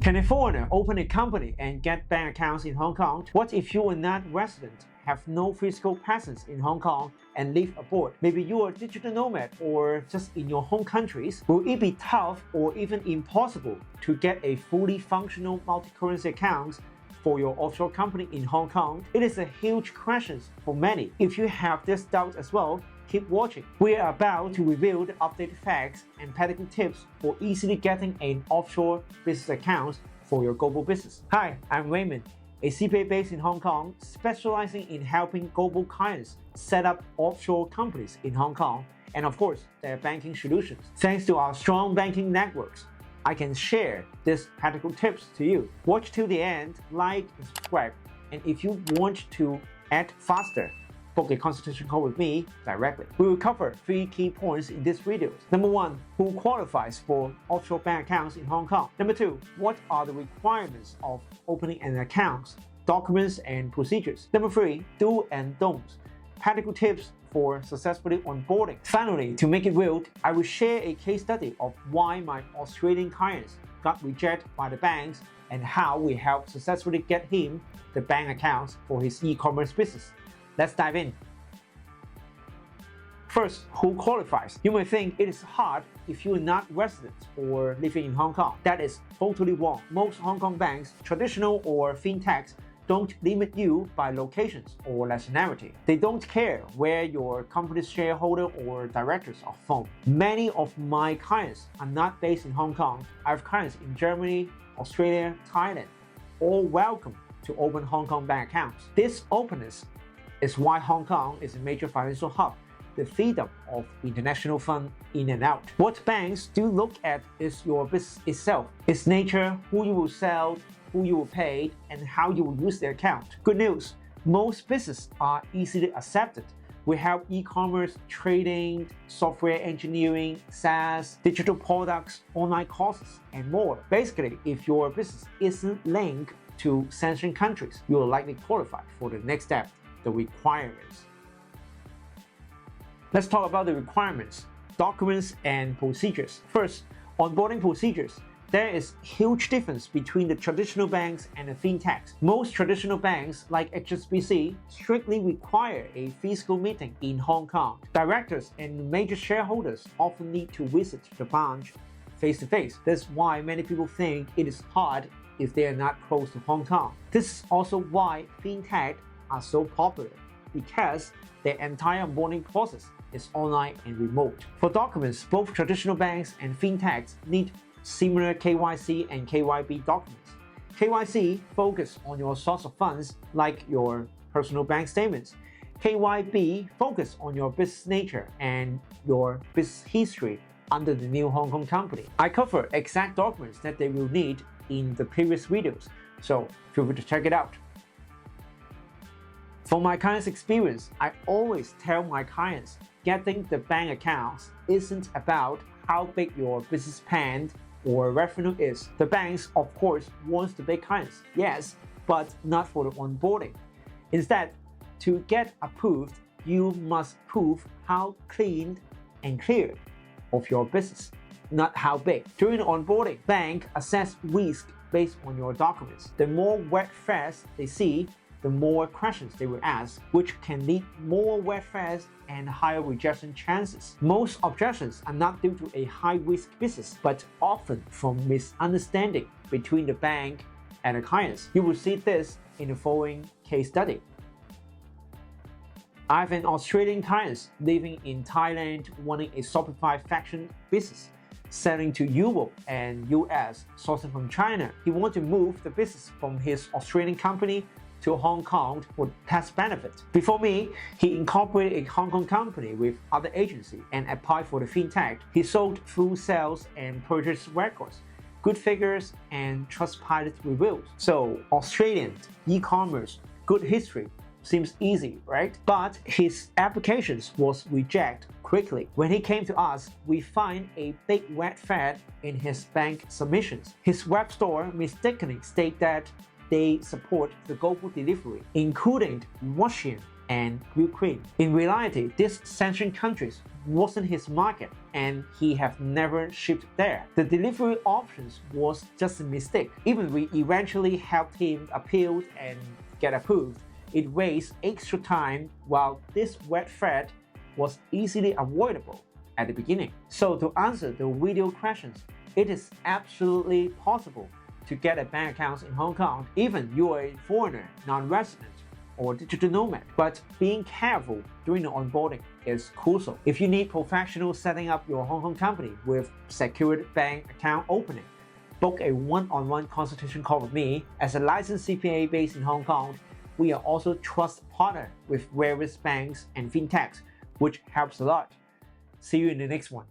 Can a foreigner open a company and get bank accounts in Hong Kong? What if you are not resident, have no physical presence in Hong Kong, and live abroad? Maybe you are a digital nomad or just in your home countries. Will it be tough or even impossible to get a fully functional multi-currency account for your offshore company in Hong Kong? It is a huge question for many. If you have this doubt as well, keep watching. We are about to reveal the updated facts and practical tips for easily getting an offshore business account for your global business. Hi, I'm Raymond, a CPA based in Hong Kong, specializing in helping global clients set up offshore companies in Hong Kong and of course their banking solutions. Thanks to our strong banking networks, I can share these practical tips to you. Watch till the end, like and subscribe, and if you want to act faster, book a consultation call with me directly. We will cover 3 key points in this video. Number 1, who qualifies for offshore bank accounts in Hong Kong? Number 2, what are the requirements of opening an account, documents and procedures? Number 3, do and don'ts, practical tips for successfully onboarding. Finally, to make it real, I will share a case study of why my Australian clients got rejected by the banks and how we helped successfully get him the bank accounts for his e-commerce business. Let's dive in. First, who qualifies? You may think it is hard if you are not resident or living in Hong Kong. That is totally wrong. Most Hong Kong banks, traditional or fintechs, don't limit you by locations or nationality. They don't care where your company's shareholder or directors are from. Many of my clients are not based in Hong Kong. I have clients in Germany, Australia, Thailand, all welcome to open Hong Kong bank accounts. This openness is why Hong Kong is a major financial hub, the freedom of international fund in and out. What banks do look at is your business itself, its nature, who you will sell, who you will pay, and how you will use the account. Good news, most businesses are easily accepted. We have e-commerce, trading, software engineering, SaaS, digital products, online courses, and more. Basically, if your business isn't linked to sanctioned countries, you will likely qualify for the next step, the requirements. Let's talk about the requirements, documents, and procedures. First, onboarding procedures. There is huge difference between the traditional banks and the fintechs. Most traditional banks, like HSBC, strictly require a physical meeting in Hong Kong. Directors and major shareholders often need to visit the branch face-to-face. That's why many people think it is hard if they are not close to Hong Kong. This is also why fintech are so popular, because their entire onboarding process is online and remote. For documents, both traditional banks and fintechs need similar KYC and KYB documents. KYC focus on your source of funds, like your personal bank statements. KYB focus on your business nature and your business history under the new Hong Kong company. I cover exact documents that they will need in the previous videos, so feel free to check it out. From my clients' experience, I always tell my clients getting the bank accounts isn't about how big your business plan or revenue is. The banks, of course, want the big clients, yes, but not for the onboarding. Instead, to get approved, you must prove how clean and clear of your business, not how big. During the onboarding, bank assess risk based on your documents. The more red flags they see, the more questions they will ask, which can lead more red flags and higher rejection chances. Most objections are not due to a high-risk business, but often from misunderstanding between the bank and the clients. You will see this in the following case study. I have an Australian client living in Thailand running a Shopify fashion business, selling to Europe and US, sourcing from China. He wants to move the business from his Australian company to Hong Kong for tax benefits. Before me, he incorporated a Hong Kong company with other agency and applied for the fintech. He sold through sales and purchase records, good figures, and Trustpilot reviews. So Australian e-commerce, good history, seems easy, right? But his applications was rejected quickly. When he came to us, we find a big red flag in his bank submissions. His web store mistakenly stated that they support the global delivery, including Russian and Ukraine. In reality, these sanctioned countries wasn't his market and he have never shipped there. The delivery options was just a mistake. Even we eventually helped him appeal and get approved, it wastes extra time while this red thread was easily avoidable at the beginning. So to answer the video questions, it is absolutely possible to get a bank account in Hong Kong, even you are a foreigner, non-resident, or digital nomad. But being careful during the onboarding is crucial. If you need professional setting up your Hong Kong company with secured bank account opening, book a one-on-one consultation call with me. As a licensed CPA based in Hong Kong, we are also trusted partner with various banks and fintechs, which helps a lot. See you in the next one.